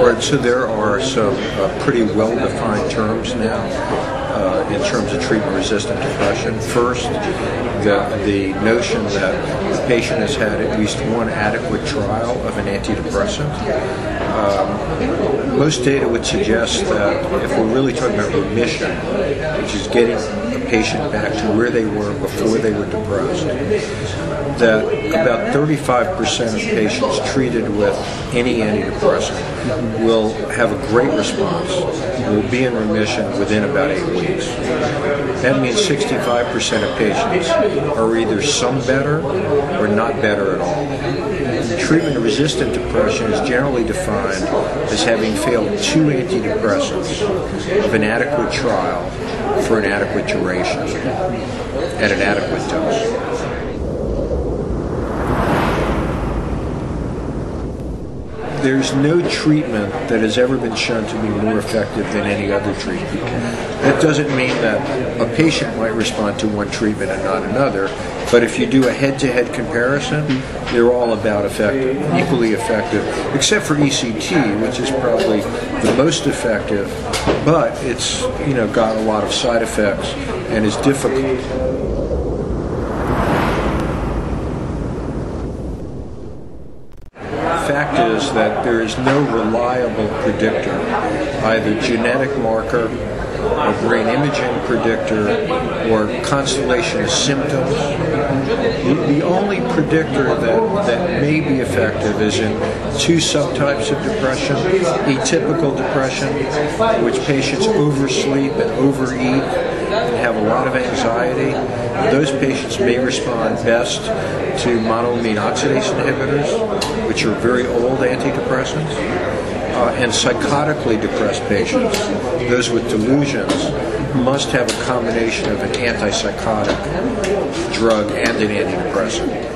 Right, so there are some pretty well-defined terms now in terms of treatment-resistant depression. First, the notion that the patient has had at least one adequate trial of an antidepressant. Most data would suggest that if we're really talking about remission, which is getting a patient back to where they were before they were depressed, that about 35% of patients treated with any antidepressant will have a great response, will be in remission within about 8 weeks. That means 65% of patients are either some better or not better at all. Treatment-resistant depression is generally defined as having failed 2 antidepressants of an adequate trial for an adequate duration at an adequate dose. There's no treatment that has ever been shown to be more effective than any other treatment. That doesn't mean that a patient might respond to one treatment and not another, but if you do a head-to-head comparison, they're all about effective, equally effective, except for ECT, which is probably the most effective, but it's got a lot of side effects and is difficult. Fact is that there is no reliable predictor, either genetic marker or brain imaging predictor or constellation of symptoms. The only predictor that may be effective is in 2 subtypes of depression: atypical depression, which patients oversleep and overeat and have a lot of anxiety. Those patients may respond best to monoamine oxidase inhibitors, which are very old antidepressants, and psychotically depressed patients, those with delusions, must have a combination of an antipsychotic drug and an antidepressant.